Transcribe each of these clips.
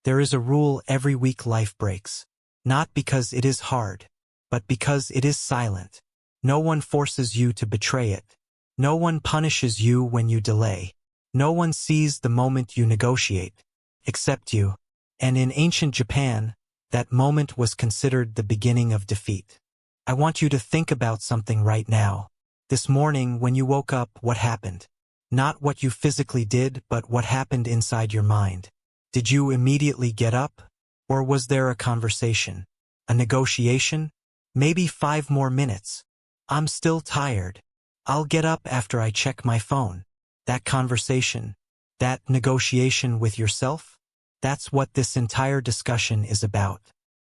There is a rule every week life breaks. Not because it is hard, but because it is silent. No one forces you to betray it. No one punishes you when you delay. No one sees the moment you negotiate, except you. And in ancient Japan, that moment was considered the beginning of defeat. I want you to think about something right now. This morning, when you woke up, what happened? Not what you physically did, but what happened inside your mind. Did you immediately get up? Or was there a conversation? A negotiation? Maybe 5 more minutes. I'm still tired. I'll get up after I check my phone. That conversation, that negotiation with yourself, that's what this entire discussion is about.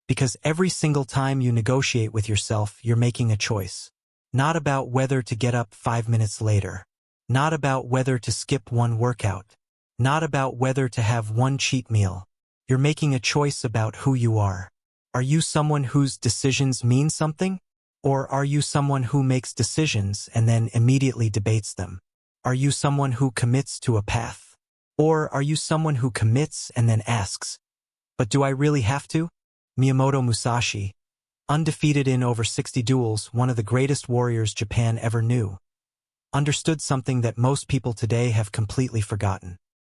Because every single time you negotiate with yourself, you're making a choice. Not about whether to get up 5 minutes later. Not about whether to skip one workout. Not about whether to have one cheat meal. You're making a choice about who you are. Are you someone whose decisions mean something? Or are you someone who makes decisions and then immediately debates them? Are you someone who commits to a path? Or are you someone who commits and then asks, but do I really have to? Miyamoto Musashi, undefeated in over 60 duels, one of the greatest warriors Japan ever knew, understood something that most people today have completely forgotten.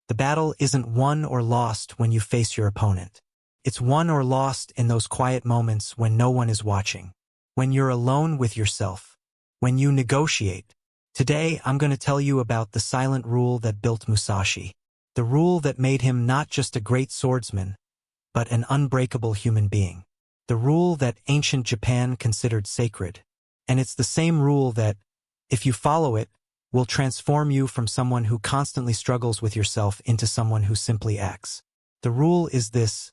The battle isn't won or lost when you face your opponent. It's won or lost in those quiet moments when no one is watching. When you're alone with yourself. When you negotiate. Today, I'm going to tell you about the silent rule that built Musashi. The rule that made him not just a great swordsman, but an unbreakable human being. The rule that ancient Japan considered sacred. And it's the same rule that, if you follow it, will transform you from someone who constantly struggles with yourself into someone who simply acts. The rule is this: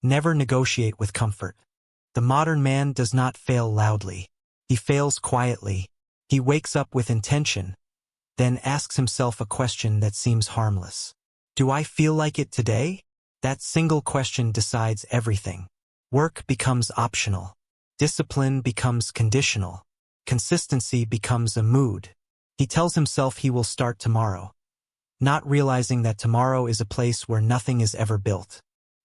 never negotiate with comfort. The modern man does not fail loudly. He fails quietly. He wakes up with intention, then asks himself a question that seems harmless. Do I feel like it today? That single question decides everything. Work becomes optional. Discipline becomes conditional. Consistency becomes a mood. He tells himself he will start tomorrow, not realizing that tomorrow is a place where nothing is ever built.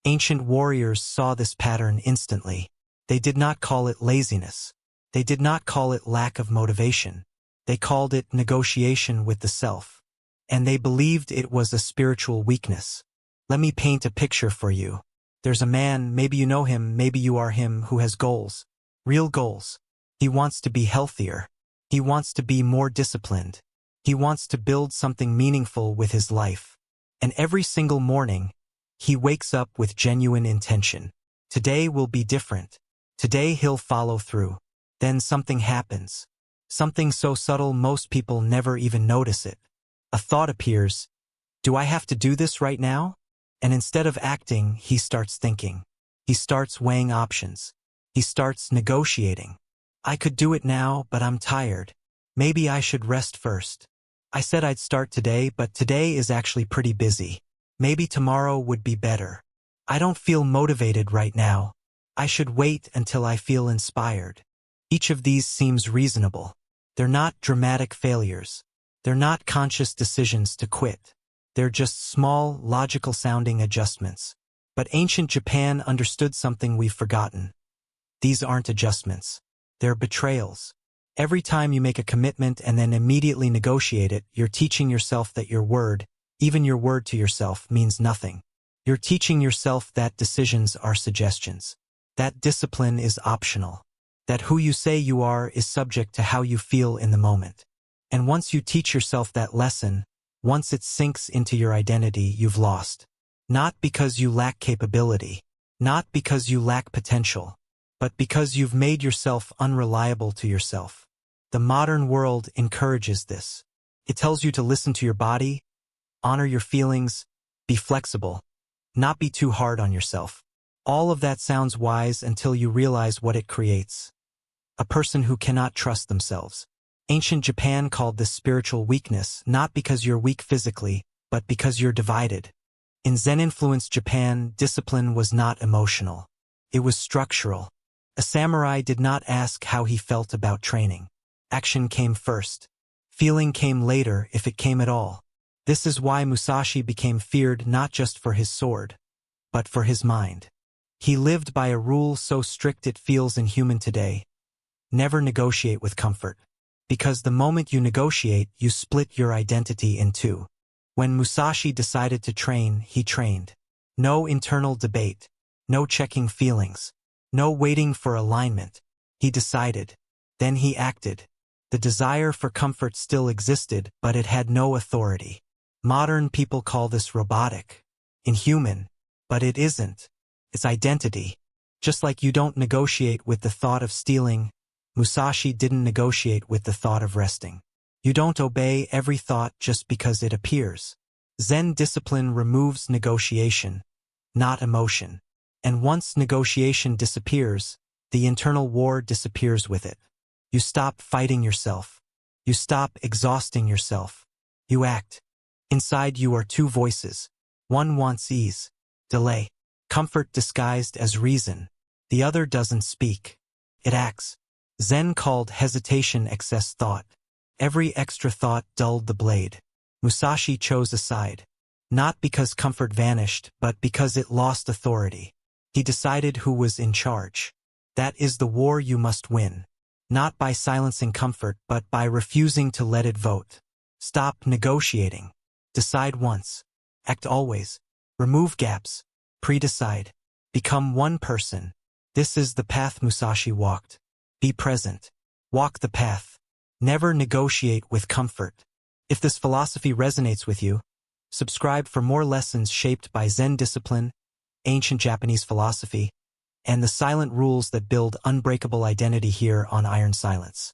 Ancient warriors saw this pattern instantly. They did not call it laziness. They did not call it lack of motivation. They called it negotiation with the self. And they believed it was a spiritual weakness. Let me paint a picture for you. There's a man, maybe you know him, maybe you are him, who has goals. Real goals. He wants to be healthier. He wants to be more disciplined. He wants to build something meaningful with his life. And every single morning, he wakes up with genuine intention. Today will be different. Today he'll follow through. Then something happens. Something so subtle most people never even notice it. A thought appears. Do I have to do this right now? And instead of acting, he starts thinking. He starts weighing options. He starts negotiating. I could do it now, but I'm tired. Maybe I should rest first. I said I'd start today, but today is actually pretty busy. Maybe tomorrow would be better. I don't feel motivated right now. I should wait until I feel inspired. Each of these seems reasonable. They're not dramatic failures. They're not conscious decisions to quit. They're just small, logical-sounding adjustments. But ancient Japan understood something we've forgotten. These aren't adjustments. They're betrayals. Every time you make a commitment and then immediately negotiate it, you're teaching yourself that your word, even your word to yourself, means nothing. You're teaching yourself that decisions are suggestions. That discipline is optional. That who you say you are is subject to how you feel in the moment. And once you teach yourself that lesson, once it sinks into your identity, you've lost. Not because you lack capability, not because you lack potential, but because you've made yourself unreliable to yourself. The modern world encourages this. It tells you to listen to your body, honor your feelings, be flexible, not be too hard on yourself. All of that sounds wise until you realize what it creates. A person who cannot trust themselves. Ancient Japan called this spiritual weakness, not because you're weak physically, but because you're divided. In Zen-influenced Japan, discipline was not emotional. It was structural. A samurai did not ask how he felt about training. Action came first. Feeling came later, if it came at all. This is why Musashi became feared not just for his sword, but for his mind. He lived by a rule so strict it feels inhuman today. Never negotiate with comfort. Because the moment you negotiate, you split your identity in two. When Musashi decided to train, he trained. No internal debate. No checking feelings. No waiting for alignment. He decided. Then he acted. The desire for comfort still existed, but it had no authority. Modern people call this robotic, inhuman, but it isn't. It's identity. Just like you don't negotiate with the thought of stealing, Musashi didn't negotiate with the thought of resting. You don't obey every thought just because it appears. Zen discipline removes negotiation, not emotion. And once negotiation disappears, the internal war disappears with it. You stop fighting yourself. You stop exhausting yourself. You act. Inside you are two voices. One wants ease, delay, comfort disguised as reason. The other doesn't speak. It acts. Zen called hesitation excess thought. Every extra thought dulled the blade. Musashi chose a side. Not because comfort vanished, but because it lost authority. He decided who was in charge. That is the war you must win. Not by silencing comfort, but by refusing to let it vote. Stop negotiating. Decide once. Act always. Remove gaps. Pre-decide. Become one person. This is the path Musashi walked. Be present. Walk the path. Never negotiate with comfort. If this philosophy resonates with you, subscribe for more lessons shaped by Zen discipline, ancient Japanese philosophy, and the silent rules that build unbreakable identity here on Iron Silence.